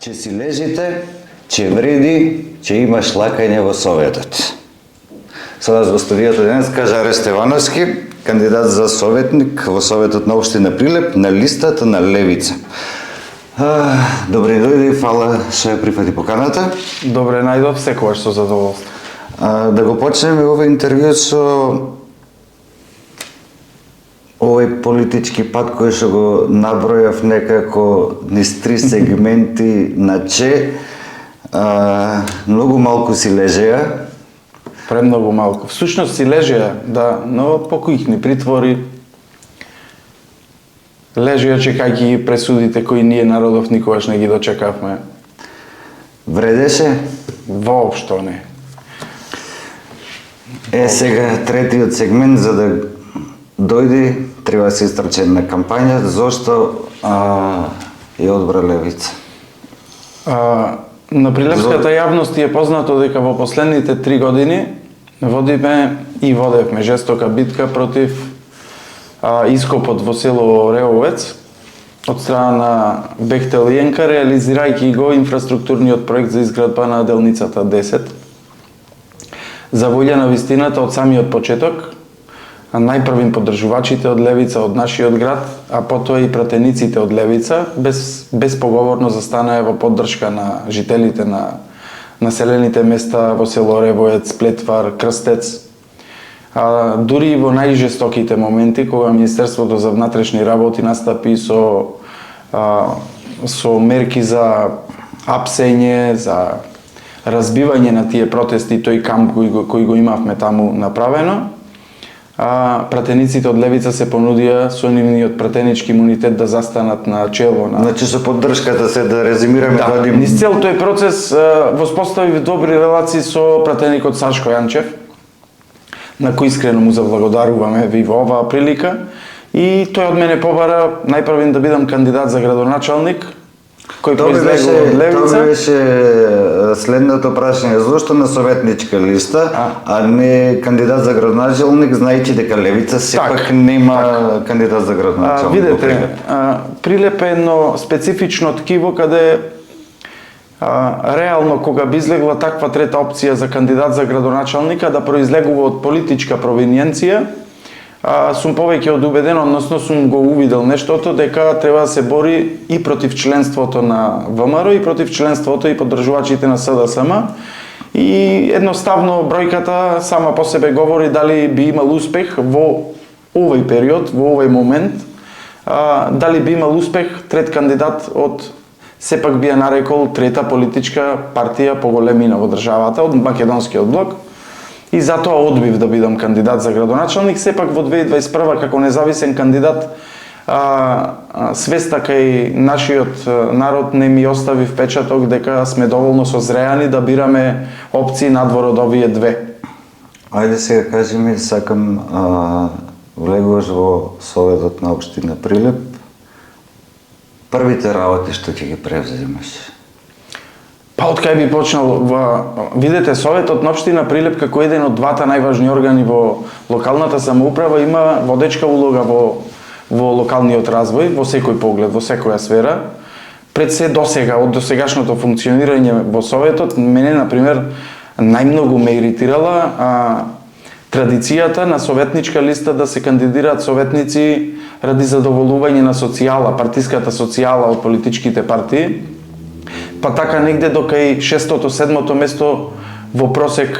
Че си лежите, че вреди, че имаш лакање во Советот. Со нас во студијата денес Жаре Стевановски, кандидат за советник во Советот на општина Прилеп на листата на Левица. Добре дојде и фала што ја прифати поканата. Добре најдов, секогаш со задоволство. Да го почнеме ова интервју со овој политички пат кој што го набројав некако низ 3 сегменти на че, многу малку си лежеа. Премногу малку. Всушност си лежеа, да, но покој их ни притвори. Лежеа чекајќи ги пресудите кои ние народов никогаш не ги дочекавме. Вредеше? Воопшто не. Сега третиот сегмент за да дојде, треба да се истрче на кампања, зошто ја одбра Левица? На прилепската јавност е познато дека во последните 3 години водевме жестока битка против ископот во село Реовец од страна на Бехтел и Енка, реализирајќи го инфраструктурниот проект за изградба на делницата 10. За волја на вистината од самиот почеток, најпрвим поддржувачите од Левица од нашиот град, а потоа и пратениците од Левица, безпоговорно застанаа во поддршка на жителите на населените места во село Ревоец, Плетвар, Крстец. Дури и во најжестоките моменти, кога Министерството за внатрешни работи настапи со мерки за апсење, за разбивање на тие протести, тој камп кој го имавме таму направено, пратениците од Левица се понудија со нивниот пратенички имунитет да застанат на чело на... Значи со поддршката се да резимираме да, низ цел тој процес воспоставив добри релации со пратеникот Сашко Јанчев, на кој искрено му заблагодаруваме ви во оваа прилика, и тој од мене побара најпрвен да бидам кандидат за градоначалник, кој произлегува од Левица. Тоа беше следното прашање, зошто на советничка листа, а не кандидат за градоначалник, знаејќи дека Левица сепак нема кандидат за градоначалник? Видете, Прилеп е едно специфично ткиво каде реално кога би излегла таква трета опција за кандидат за градоначалника да произлегува од политичка провиниенција, сум повеќе од убеден, односно сум го увидел нештото дека треба да се бори и против членството на ВМРО и против членството и поддржувачите на СДСМ. И едноставно бројката сама по себе говори дали би имал успех во овој период, во овој момент, дали би имал успех трет кандидат од, сепак би ја нарекол, трета политичка партија по големина во државата, од Македонскиот блок. И затоа одбив да бидам кандидат за градоначалник. Сепак во 2021 како независен кандидат свеста кај нашиот народ не ми остави впечаток дека сме доволно созреани да бираме опции надвор од овие две. Ајде сега кажи ми, сакам влегуваш во Советот на општина Прилеп. Првите работи што ќе ги превземеш? Од кај би почнал? Видете, Советот на општина Прилеп како еден од двата најважни органи во локалната самоуправа има водечка улога во локалниот развој, во секој поглед, во секоја сфера. Пред се досега, од досегашното функционирање во Советот, мене, например, најмногу ме иритирала традицијата на советничка листа да се кандидираат советници ради задоволување на социјала, партиската социјала од политичките партии. Па така негде до кај 6-7 место во просек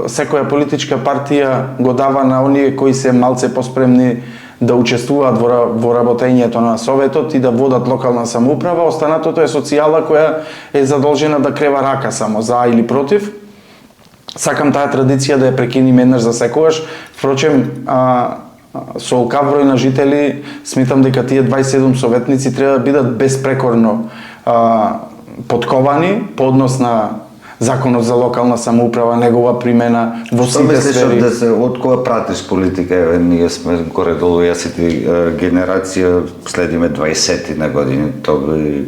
секоја политичка партија го дава на оние кои се малце поспремни да учествуваат во работењето на Советот и да водат локална самоуправа. Останатото е социјала која е задолжена да крева рака само за или против. Сакам таа традиција да ја прекинеме еднаш за секогаш. Впрочем, со олкав број на жители, сметам дека тие 27 советници треба да бидат безпрекорно подковани по однос на Законот за локална самоуправа, негова примена во сите сфери. Да се од кога пратиш политика? Еве, ние сме горе долу, јас и ти генерација следиме 20 на години, тоа би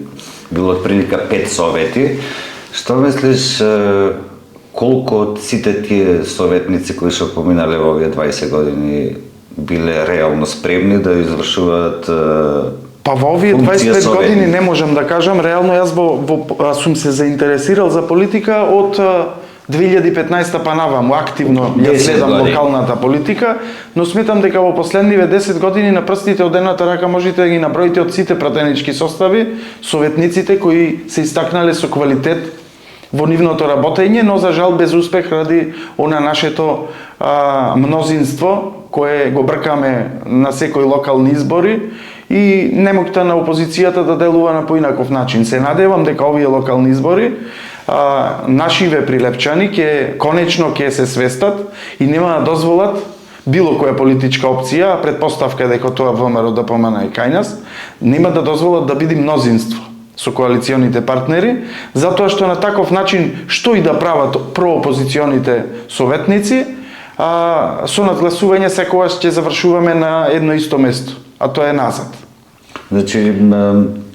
било отприлика 5 совети. Што мислиш, колку од сите тие советници кои што поминале во овие 20 години биле реално спремни да извршуваат Па во овие 25 години не можам да кажам, реално јас сум се заинтересирал за политика од 2015 па наваму, активно ја следам локалната политика, но сметам дека во последниве 10 години на прстите од едната рака можете да ги наброите од сите пратенички состави, советниците кои се истакнале со квалитет во нивното работење, но за жал без успех ради она нашето мнозинство кое го бркаме на секои локални избори и немоќта на опозицијата да делува на поинаков начин. Се надевам дека овие локални избори нашиве прилепчани конечно ќе се свестат и нема да дозволат било која политичка опција, а предпоставка е дека тоа ВМРО да помена и кај нас, нема да дозволат да биде мнозинство со коалиционите партнери, затоа што на таков начин што и да прават проопозиционите советници, со надгласување секогаш ќе завршуваме на едно исто место, а тоа е назад. Значи,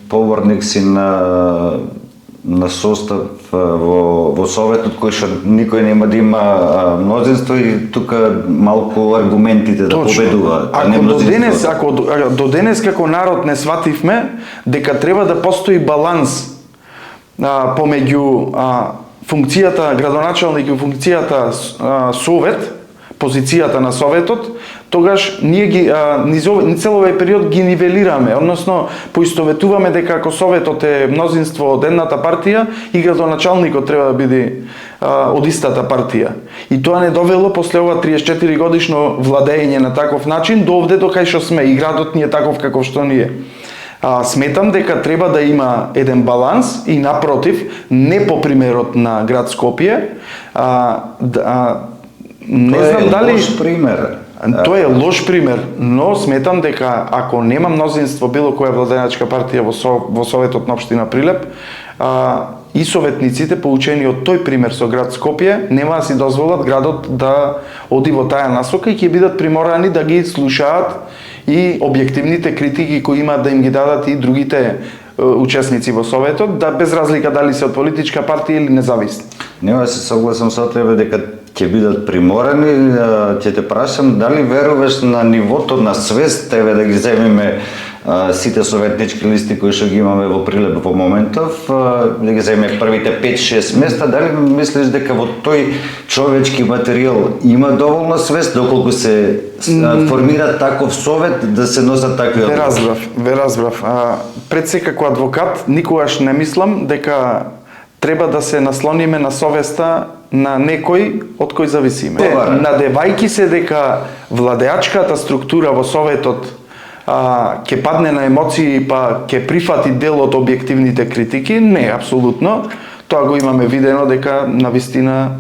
поборник си на состав во Советот кој што никој нема да има мнозинство и тука малку аргументите да победуваат, а не мнозинство. Ако до денес како народ не свативме дека треба да постои баланс помеѓу функцијата градоначалник и функцијата совет, позицијата на Советот, тогаш ние ги низ целовај период ги нивелираме, односно поистоветуваме дека ако Советот е мнозинство од едната партија и градоначалникот треба да биде од истата партија. И тоа не довело после ова 34 годишно владење на таков начин до овде до кај што сме и градот ни е таков каков што ни е. Сметам дека треба да има еден баланс и напротив, не по примерот на град Скопје, не знам дали лош пример. Тоа е лош пример, но сметам дека ако нема мнозинство било која владеначка партија во Советот на општина Прилеп, и советниците поучени од тој пример со град Скопје нема да си дозволат градот да оди во таа насока и ќе бидат приморани да ги слушаат и објективните критики кои имаат да им ги дадат и другите учесници во Советот, да без разлика дали се од политичка партија или независни. Нема се согласам со тебе дека ќе бидат приморани. Ќе те прашам дали веруваш на нивото на свест, еве да ги земеме сите советнички листи кои што ги имаме во Прилеп во моментов, да ги земеме првите 5-6 места, дали мислиш дека во тој човечки материјал има доволно свест доколку се формира таков совет да се носат такви одлуки? Ве разбрав. Пред се како адвокат никогаш не мислам дека треба да се наслониме на совеста на некој од кој зависиме. Надевајки се дека владеачката структура во Советот ќе падне на емоции па ќе прифати дел од објективните критики, не, апсолутно. Тоа го имаме видено дека навистина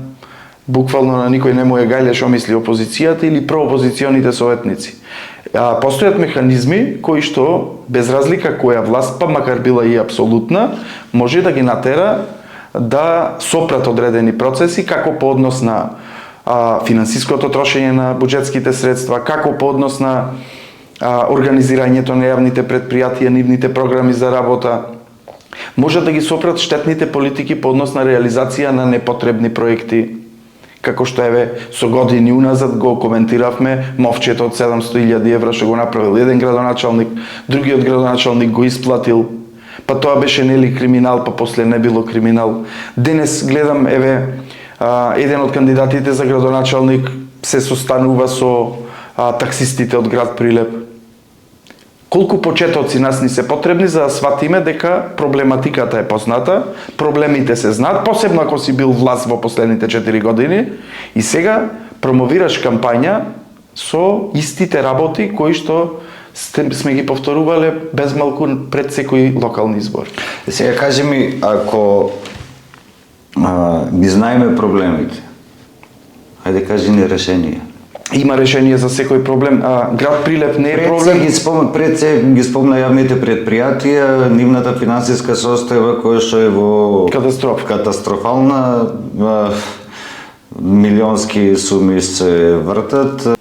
буквално на никој не му е гајле што мисли опозицијата или проопозиционите советници. Постојат механизми кои што без разлика која власт, па макар била и апсолутна, може да ги натера да сопрат одредени процеси, како по однос на финансиското трошење на буџетските средства, како по однос на организирањето на јавните предпријатија, нивните програми за работа, може да ги сопрат штетните политики по однос на реализација на непотребни проекти, како што еве со години уназад го коментиравме мовчето од 700.000 евра што го направил еден градоначалник, другиот градоначалник го исплатил, па тоа беше нели криминал, па после не било криминал. Денес гледам еве еден од кандидатите за градоначалник се состанува со таксистите од град Прилеп. Колку почетоци нас ни се потребни за да сватиме дека проблематиката е позната, проблемите се знаат, посебно ако си бил власт во последните 4 години и сега промовираш кампања со истите работи кои што сме ги повторувале без малку пред секои локални избори. Сега кажи ми, ако ги знаеме проблемите, ајде кажи ни решение. има решение за секој проблем. Град Прилеп не е проблем. Пред се ги спомна јавните предпријатија, нивната финансиска состојба која што е во катастрофална, милионски суми се вртат.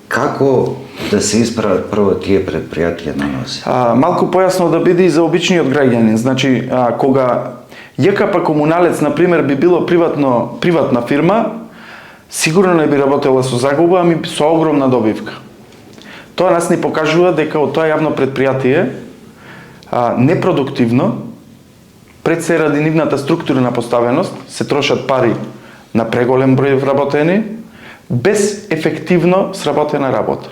Како да се исправат прво тие предпријатија на носи? Малку појасно да биде и за обичниот граѓанин. Значи, кога ЈКП Комуналец, например, би било приватна фирма, сигурно не би работела со загуба, ами со огромна добивка. Тоа нас ни покажува дека од тоа јавно предпријатие непродуктивно, пред се ради нивната структурна поставеност, се трошат пари на преголем број вработени, без ефективно сработена работа.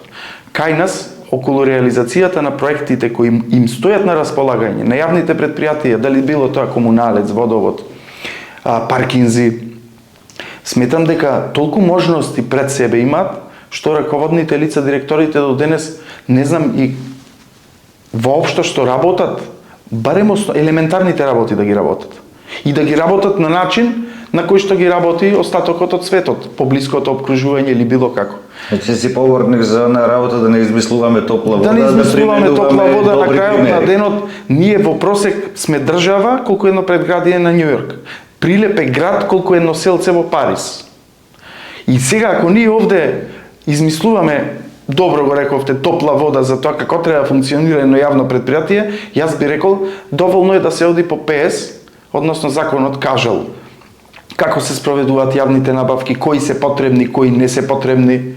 Кај нас, околу реализацијата на проектите кои им стојат на располагање, на јавните предпријатија, дали било тоа Комуналец, Водовод, Паркинзи, сметам дека толку можности пред себе имаат, што раководните лица, директорите до денес, не знам и воопшто што работат, барем елементарните работи да ги работат. И да ги работат на начин на кој што ги работи остатокот од светот, поблиското обкружување или било како. Значи си поворник за на работа да не измислуваме топла вода, да не измислуваме топла вода, на крајот на денот ние во просек сме држава колку едно предградие на Њујорк. Прилеп е град колку едно селце во Париз. И сега ако ние овде измислуваме, добро го рековте, топла вода за тоа како треба да функционира едно јавно предпријатие, јас би рекол доволно е да се оди по ПС, односно законот кажал како се спроведуваат јавните набавки, кои се потребни, кои не се потребни,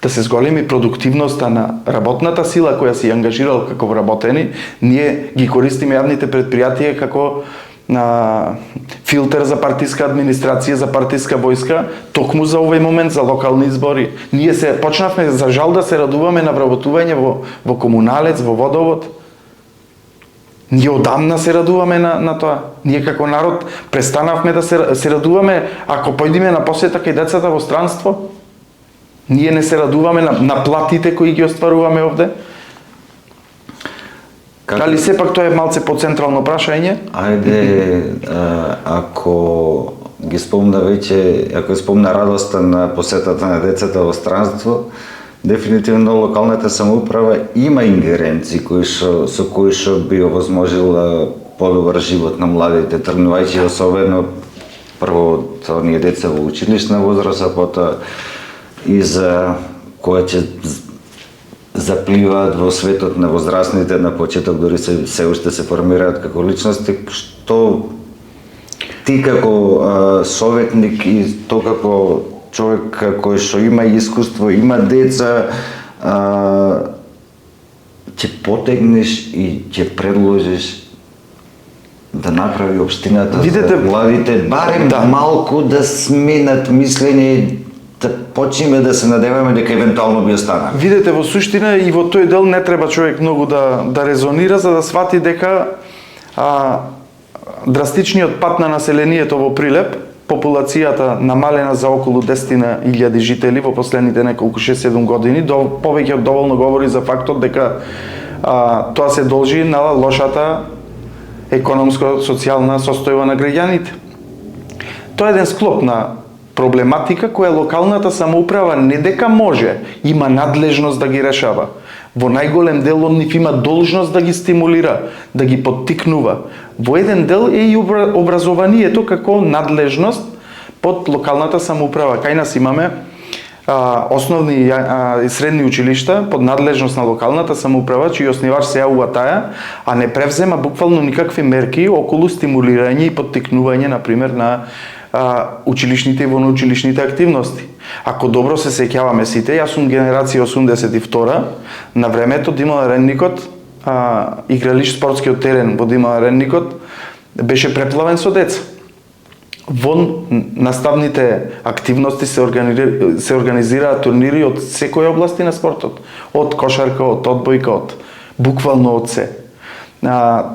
да се зголеми продуктивноста на работната сила која се ангажирал како вработени. Ние ги користиме јавните предпријатија како филтер за партиска администрација, за партиска војска, токму за овој момент, за локални избори. Ние се почнавме за жал да се радуваме на вработување во Комуналец, во Водовод. Ние одамна се радуваме на тоа. Ние како народ престанавме да се радуваме ако појдеме на посета кај децата во странство. Ние не се радуваме на платите кои ги остваруваме овде. Дали сепак тоа е малце по-централно прашање? Ајде, ако ги спомна веќе, ако спомна радоста на посетата на децата во странство, дефинитивно локалната самоуправа има ингеренции со кои што би овозможила подобар живот на младите, тргнувајќи особено прво оние деца во училишна возраст, а потоа и за кои ќе запливаат во светот на возрастните, на почеток дури се уште се формираат како личности, што ти како советник и то како човек кој што има искуство, има деца, ќе потегнеш и ќе предложиш да направи општината за младите, барем малку да сменат мислење, да почнеме да се надеваме дека евентуално би останали. Видете, во суштина и во тој дел не треба човек многу да резонира за да свати дека драстичниот пат на населението во Прилеп, популацијата намалена за околу 10.000 жители во последните неколку 6-7 години, повеќе од доволно говори за фактот дека тоа се должи на лошата економско-социјална состојба на граѓаните. Тоа е еден склоп на проблематика која локалната самоуправа не дека може, има надлежност да ги решава. Во најголем дел од нив има должност да ги стимулира, да ги поттикнува. Во еден дел е и образованието како надлежност под локалната самоуправа. Кај нас имаме основни и средни училишта под надлежност на локалната самоуправа, чиј оснивач се јавува таја, а не превзема буквално никакви мерки околу стимулирање и поттикнување, например, на училишните и воноучилишните активности. Ако добро се сеќаваме сите, јас сум генерација 82, на времето Димола Ренникот, игралиш спортскиот терен во Димола Ренникот, беше преплавен со деца. Вон наставните активности се организираат турнири од секој области на спортот, од кошарка, од одбојка, од буквално од се.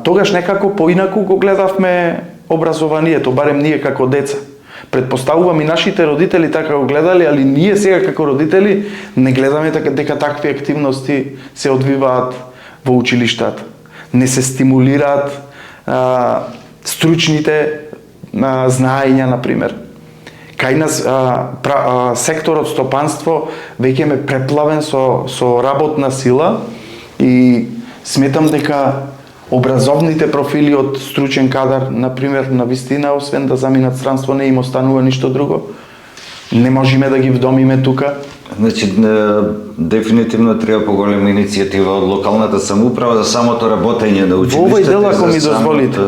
Тогаш некако поинаку го гледавме образованието, барем ние како деца. Предпоставувам и нашите родители така го гледали, али ние сега како родители не гледаме дека такви активности се одвиваат во училиштата. Не се стимулираат стручните знаења, например. кај нас секторот стопанство веќе ме преплавен со работна сила и сметам дека образовните профили од стручен кадар, например, на вистина, освен да заминат странство, не им останува ништо друго. Не можеме да ги вдомиме тука. Значи, дефинитивно треба поголема иницијатива од локалната самоуправа за самото работење на училиштето. Во овој дел, ако ми дозволите,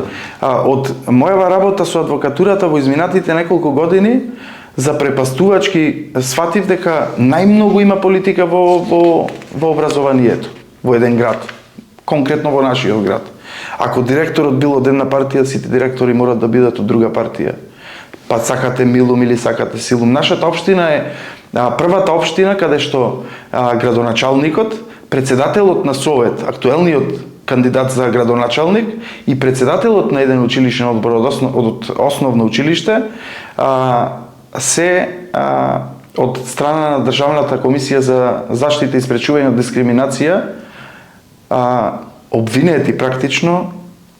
од мојава работа со адвокатурата во изминатите неколку години, за препастувачки сватив дека најмногу има политика во образованието во еден град, конкретно во нашиот град. Ако директорот бил од една партија, сите директори морат да бидат од друга партија. Па сакате милум или сакате силум. Нашата општина е првата општина каде што градоначалникот, председателот на совет, актуелниот кандидат за градоначалник и председателот на еден училишен одбор од основно училиште се од страна на Државната комисија за заштита и спречување од дискриминација обвинети практично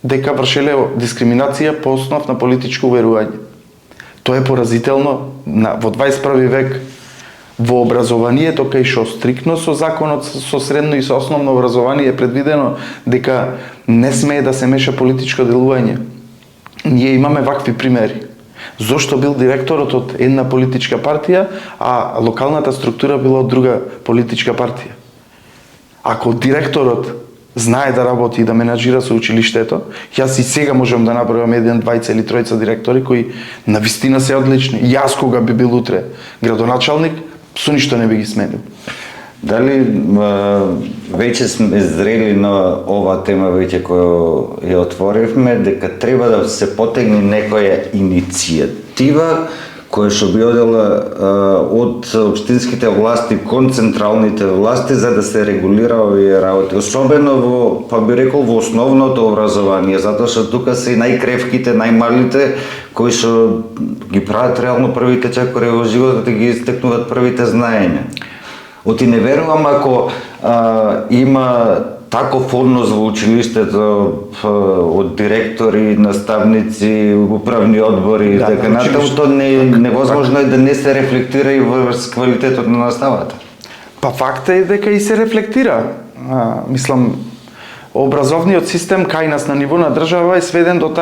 дека вршеле дискриминација по основ на политичко уверување. Тоа е поразително во 21 век во образованието, кај што стрикно со законот со средно и со основно образование е предвидено дека не смее да се меша политичко делување. Ние имаме вакви примери. Зошто бил директорот од една политичка партија, а локалната структура била од друга политичка партија? Ако директорот знае да работи и да менаџира со училиштето, јас и сега можам да направам еден, двајца или тројца директори кои на вистина се одлични. Јас кога би бил утре градоначалник, со ништо не би ги сменил. Дали веќе сме зрели на ова тема веќе која ја отворивме, дека треба да се потегне некоја иницијатива која што би одела од општинските власти кон централните власти за да се регулира овие работи, особено во, па би рекол, во основното образование, затоа што тука се и најкревките, најмалите кои што ги прават реално првите чекори во животот и ги истекнуваат првите знаења. Оти не верувам ако има таков однос во училиштето од директори, наставници, управни одбори, дека натаму тоа невозможно е да не се рефлектира и врз квалитетот на наставата. Па факт е дека и се рефлектира. Мислам, образовниот систем кај нас на ниво на држава е сведен до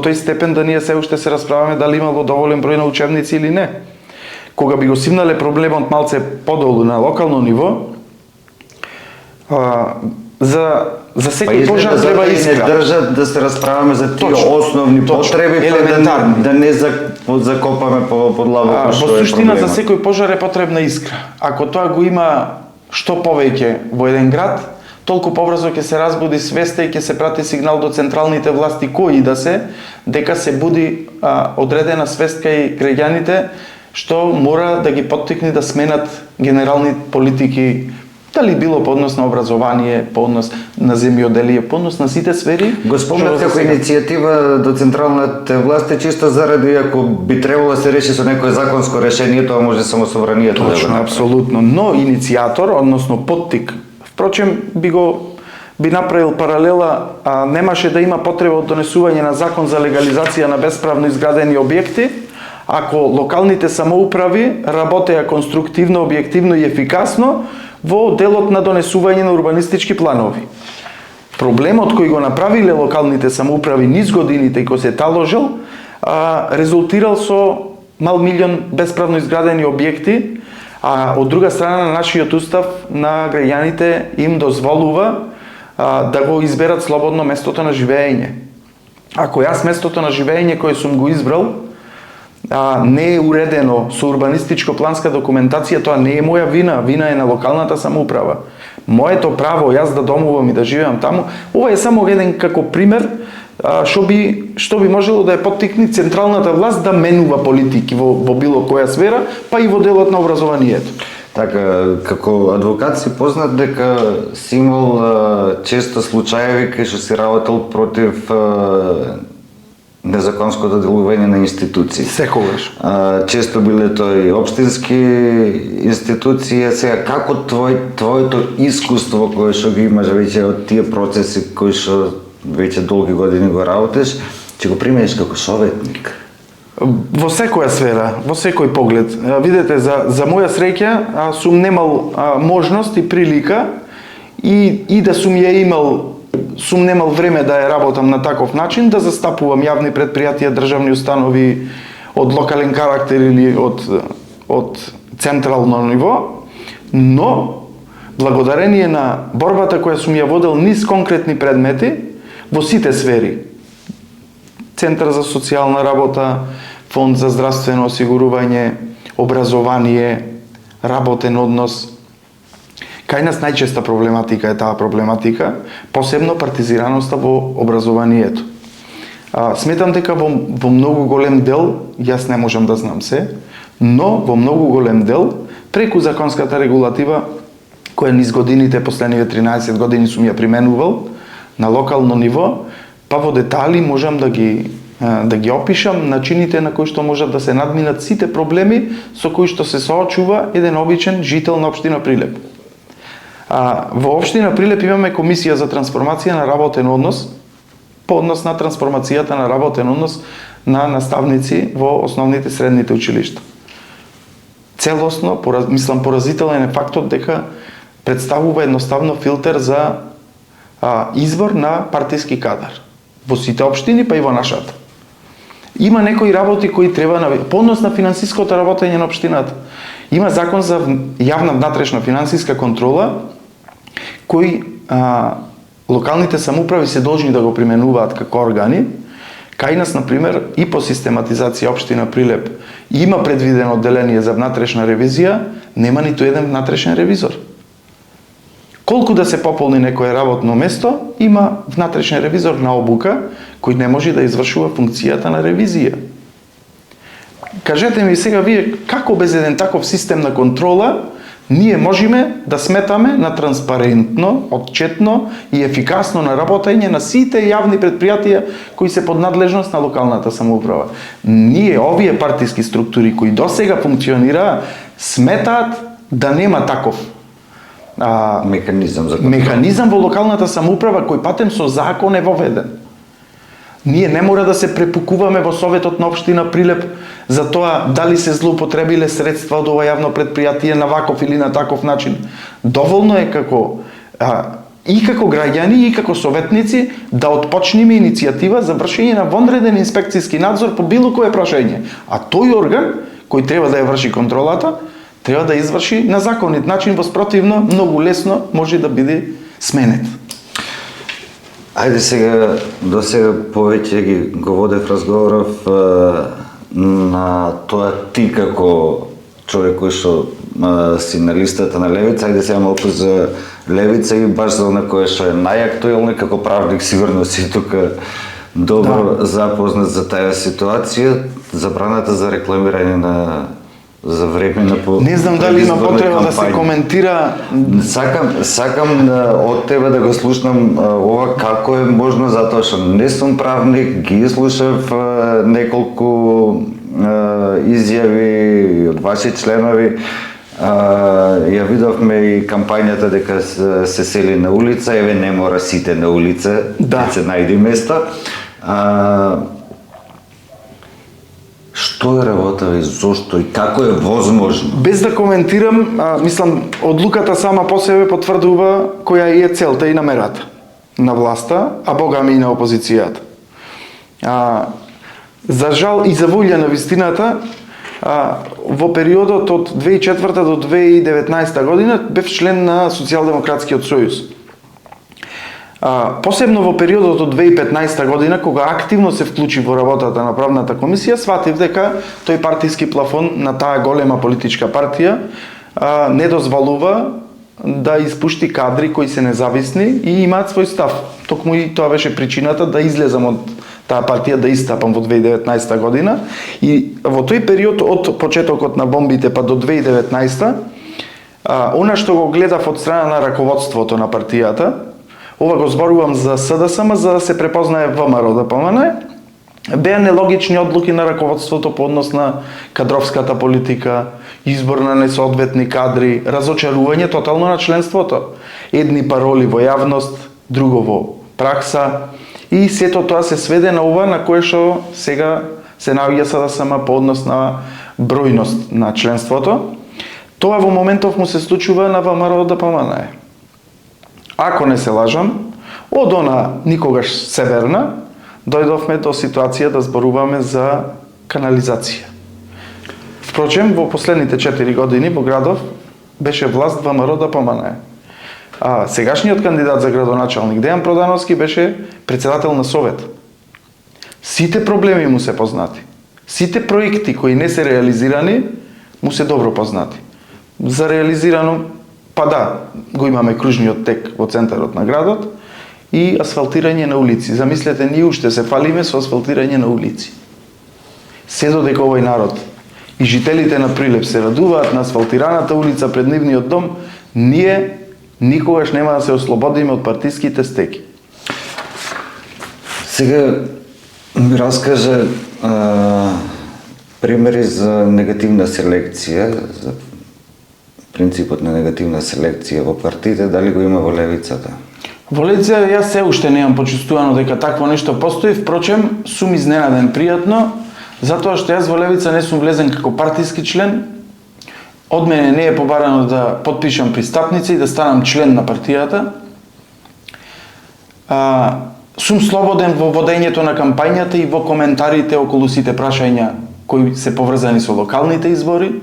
тој степен да ние се уште се расправаме дали имало доволен број на учебници или не. Кога би го симнале проблемот малце подолу на локално ниво, за секој пожар треба искра. Не држат да се расправаме за тие основни потреби, елементарни. Да не закопаме под лавото што е проблемот. Во суштина за секој пожар е потребна искра. Ако тоа го има што повеќе во еден град, толку побрзо ќе се разбуди свеста и ќе се прати сигнал до централните власти кои да се, дека се буди одредена свест кај граѓаните што мора да ги поттикне да сменат генерални политики, дали било по однос на образование, по однос на земјоделие, по однос на сите сфери. Го спомнат како иницијатива до централните власти, чисто заради ако би требало да се реши со некое законско решение, тоа може само собранието да го направи. Апсолутно, но иницијатор, односно поттик, впрочем би направил паралела, немаше да има потреба од донесување на закон за легализација на бесправно изградени објекти, ако локалните самоуправи работеа конструктивно, објективно и ефикасно во делот на донесување на урбанистички планови. Проблемот кој го направиле локалните самоуправи низ годините и кој се таложил, резултирал со мал милион бесправно изградени објекти, а од друга страна на нашиот устав на граѓаните им дозволува да го изберат слободно местото на живење. Ако јас местото на живење кое сум го избрал не е уредено со урбанистичко-планска документација, тоа не е моја вина, вина е на локалната самоуправа. Моето право јас да домувам и да живеам таму, ова е само еден како пример што би можело да ја поттикне централната власт да менува политики во било која сфера, па и во делот на образованието. Така, како адвокат си познат дека си имал често случаеви кај што си работел против незаконското делување на институции. Секогаш. Често биле тој општински институции. Сега, како твоето искуство кое што ги имаш веќе од тие процеси кои што веќе долги години го работиш, ќе го примениш како советник? Во секоја сфера, во секој поглед. Видете, за моја среќа сум немал можност и прилика и да сум ја имал, сум немал време да ја работам на таков начин, да застапувам јавни предпријатија, државни установи од локален карактер или од централно ниво, но благодарение на борбата која сум ја водел низ конкретни предмети во сите сфери. Центар за социјална работа, Фонд за здравствено осигурување, образование, работен однос. Кај нас најчеста проблематика е таа проблематика, посебно партизираноста во образованието. Сметам дека во многу голем дел, јас не можам да знам се, но во многу голем дел, преку законската регулатива, која низ годините, последниве 13 години сум ја применувал, на локално ниво, па во детали можам да ги опишам начините на кои што можат да се надминат сите проблеми со кои што се соочува еден обичен жител на општина Прилеп. Во општина Прилеп имаме комисија за трансформација на работен однос, по однос на трансформацијата на работен однос на наставници во основните средните училишта. Целосно, мислам, поразителен е фактот дека представува едноставно филтер за избор на партиски кадар во сите општини, па и во нашата. Има некои работи кои треба по однос на финансиското работење на општината. Има закон за јавна внатрешна финансиска контрола кои локалните самоуправи се должни да го применуваат како органи. Кај нас, например, и по систематизација општина Прилеп има предвидено одделение за внатрешна ревизија, нема ниту еден внатрешен ревизор. Колку да се пополни некое работно место, има внатрешен ревизор на обука, кој не може да извршува функцијата на ревизија. Кажете ми сега вие, како без еден таков систем на контрола, ние можеме да сметаме на транспарентно, отчетно и ефикасно на работење на сите јавни предпријатија кои се под надлежност на локалната самоуправа. Ние, овие партиски структури кои досега функционираа, сметаат да нема таков механизам во локалната самоуправа кој патем со закон е воведен. Ние не мора да се препукуваме во Советот на општина Прилеп за тоа дали се злоупотребиле средства од ова јавно предпријатие на ваков или на таков начин. Доволно е како граѓани и како советници да отпочнеме иницијатива за вршење на вонреден инспекцијски надзор по било кое прашање. А тој орган кој треба да ја врши контролата треба да изврши на законит начин, воспротивно многу лесно може да биде сменет. Ајде сега, до сега повеќе го водев разговоров на тоа ти како човек кој што си на листата на Левица, ајде сега малку за Левица и баш за на која што е најактуелна, како правник сигурно си тука добро запознат за таа ситуација, забраната за рекламирање за време на Не знам дали има потреба да се коментира. Сакам од тебе да го слушнам ова како е можно, затоа што не сум правник, ги слушав неколку изјави од ваши членови. Ја видовме и кампањата дека се сели на улица, еве не мора сите на улица, да се најди место. Што е работа и зошто и како е возможно? Без да коментирам, мислам, одлуката сама по себе потврдува која е целта и намерата на власта, а богами и на опозицијата. За жал и за волја на вистината, во периодот од 2004 до 2019 година бев член на Социјалдемократскиот сојуз. Посебно во периодот од 2015 година, кога активно се вклучи во работата на правната комисија, сватив дека тој партиски плафон на таа голема политичка партија не дозволува да испушти кадри кои се независни и имаат свој став. Токму и тоа беше причината да излезам од таа партија, да истапам во 2019 година. И во тој период од почетокот на бомбите па до 2019, она што го гледав од страна на раководството на партијата, ова го зборувам за СДСМ, за да се препознае ВМРО ДПМН, беа нелогични одлуки на раководството по однос на кадровската политика, избор на несоодветни кадри, разочарување тотално на членството, едни пароли во јавност, друго во пракса, и сето тоа се сведе на ова на кое што сега се наоѓа СДСМ по однос на бројност на членството. Тоа во моментов му се случува на ВМРО ДПМНЕ. Ако не се лажам, од она никогаш северна, дојдовме до ситуација да зборуваме за канализација. Впрочем, во последните 4 години во градов беше власт ВМРО ДПМНЕ. А сегашниот кандидат за градоначалник Дејан Продановски беше председател на Совет. Сите проблеми му се познати. Сите проекти кои не се реализирани му се добро познати. За реализирано, па да, го имаме кружниот тек во центарот на градот и асфалтирање на улици. Замислете, ние уште се фалиме со асфалтирање на улици. Се додека овој народ и жителите на Прилеп се радуваат на асфалтираната улица пред нивниот дом, ние никогаш нема да се ослободиме од партиските стеки. Сега ми раскаже примери за негативна селекција, за принципот на негативна селекција во партиите, дали го има во левицата? Во левицата јас се уште немам почувствувано дека такво нешто постои, впрочем сум изненаден пријатно, затоа што јас во левица не сум влезен како партиски член. Од мене не е побарано да потпишам пристапница и да станам член на партијата. Сум слободен во водењето на кампањата и во коментарите околу сите прашања кои се поврзани со локалните избори.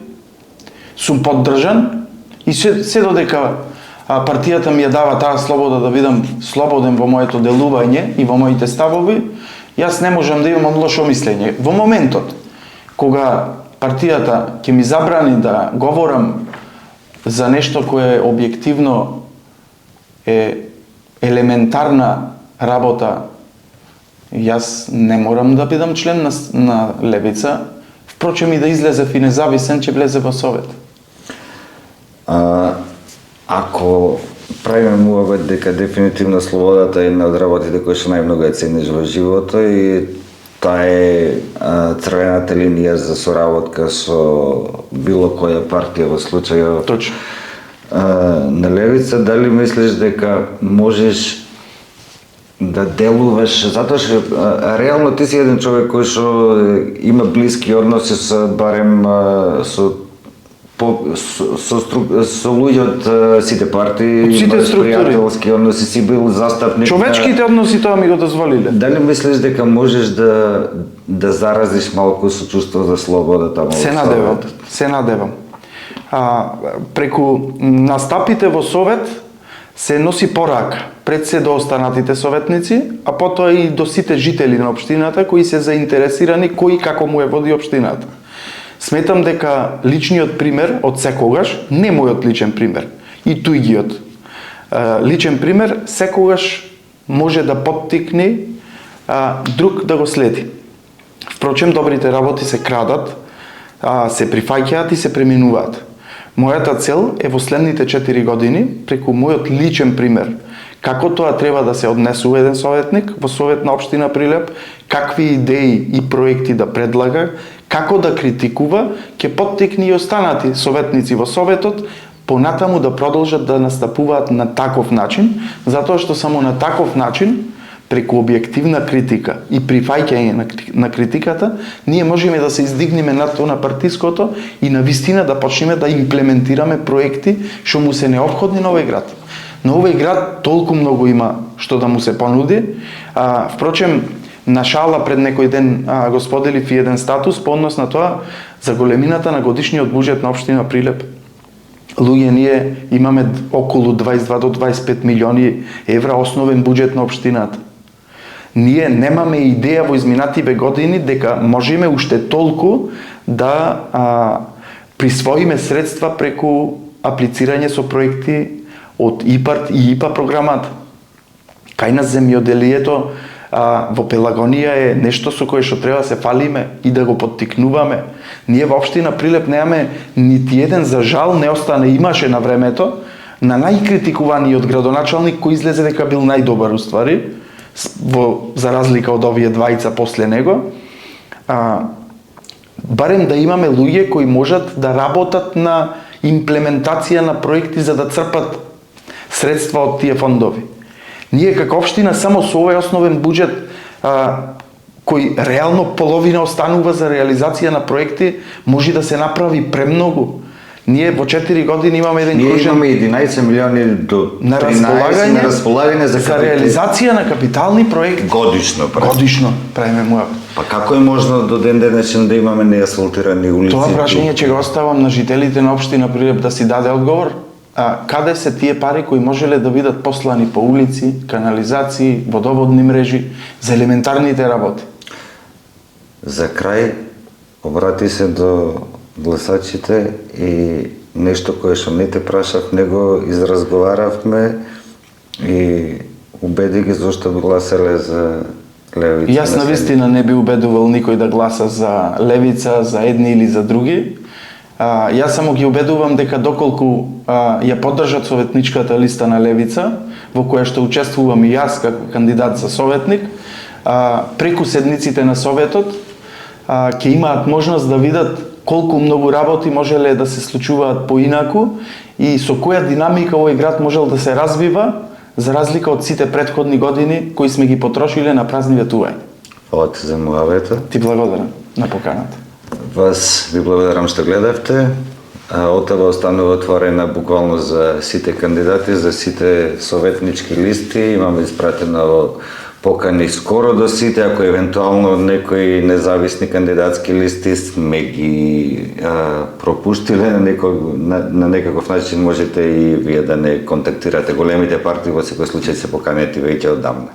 Сум поддржан и се додека партијата ми ја дава таа слобода да бидам слободен во моето делување и во моите ставови, јас не можам да имам лошо мислење. Во моментот кога партијата ќе ми забрани да говорам за нешто кое објективно е елементарна работа, јас не морам да бидам член на левица, впрочем и да излезев и независен, ќе влезе во Совет. Ако правиме муабет дека дефинитивно слободата е една од работите кои што најмногу ја цениш во животот и таа е црвената линија за соработка со било која партија во случајот Точно. На левица, дали мислиш дека можеш да делуваш, затоа што реално ти си еден човек кој што има блиски односи со барем со луѓе од сите партии, сите структури, пријателски односи, си бил застапник. Човечките односи тоа ми го дозволиле. Дали мислиш дека можеш да заразиш малку со чувство за слобода таму? Се надевам. Преку настапите во Совет се носи порака пред се до останатите советници, а потоа и до сите жители на општината кои се заинтересирани кој како му е води општината. Сметам дека личниот пример од секогаш, не мојот личен пример, и туѓиот личен пример секогаш може да поттикне друг да го следи. Впрочем, добрите работи се крадат, се прифаќаат и се преминуваат. Мојата цел е во следните 4 години, преку мојот личен пример, како тоа треба да се однесува еден советник во Совет на општина Прилеп, какви идеи и проекти да предлага, како да критикува, ќе поттикне и останати советници во Советот понатаму да продолжат да настапуваат на таков начин, затоа што само на таков начин, преку објективна критика и прифаќање на критиката, ние можеме да се издигнеме над тоа на партиското и на вистина да почнеме да имплементираме проекти што му се необходни на овој град. На овој град толку многу има што да му се понуди. Впрочем, на шала пред некој ден го споделив и еден статус по однос на тоа за големината на годишниот буџет на општина Прилеп. Луѓе, ние имаме околу 22 до 25 милиони евра основен буџет на општината. Ние немаме идеја во изминативе години дека можеме уште толку да присвоиме средства преку аплицирање со проекти од ИПАРТ и ИПА програмата. Кај нас земјоделието во Пелагонија е нешто со кое што треба да се фалиме и да го поттикнуваме. Ние во општина Прилеп немаме нити еден, за жал не остане, имаше на времето, на најкритикуваниот градоначалник кој излезе дека бил најдобар уствари, за разлика од овие двајца после него. Барем да имаме луѓе кои можат да работат на имплементација на проекти за да црпат средства од тие фондови. Ние како општина само со овој основен буџет кој реално половина останува за реализација на проекти, може да се направи премногу. Ние во 4 години имаме еден Ние кружен имаме 11 милиони до на 13 на располагање за реализација на капитални проекти. годишно. Годишно правиме муавет. Па како е можно до ден денешен да имаме неасфалтирани улици? Тоа прашање ќе го оставам на жителите на општина Прилеп да си даде одговор. Каде се тие пари кои можеле да бидат послани по улици, канализации, водоводни мрежи, за елементарните работи? За крај, обрати се до гласачите и нешто кое што не те прашав, него изразговаравме и убеди ги зашто гласеле за левица. Јас на вистина не би убедувал никој да гласа за левица, за едни или за други. Јас само ги убедувам дека доколку ја поддржат советничката листа на левица, во која што учествувам и јас како кандидат за советник, преку седниците на советот ќе имаат можност да видат колку многу работи можеле да се случуваат поинаку и со која динамика овој град можел да се развива, за разлика од сите претходни години кои сме ги потрошиле на празни ветувања. Фала ти за муавета. Ти благодарам на поканата. Вас ви благодарам што гледавте. Отава останува отворена буквално за сите кандидати, за сите советнички листи. Имаме испратено покани скоро до сите, ако евентуално некои независни кандидатски листи сме ги пропуштиле на некаков начин, можете и вие да не контактирате. Големите партии во секој случај се поканети веќе одамна.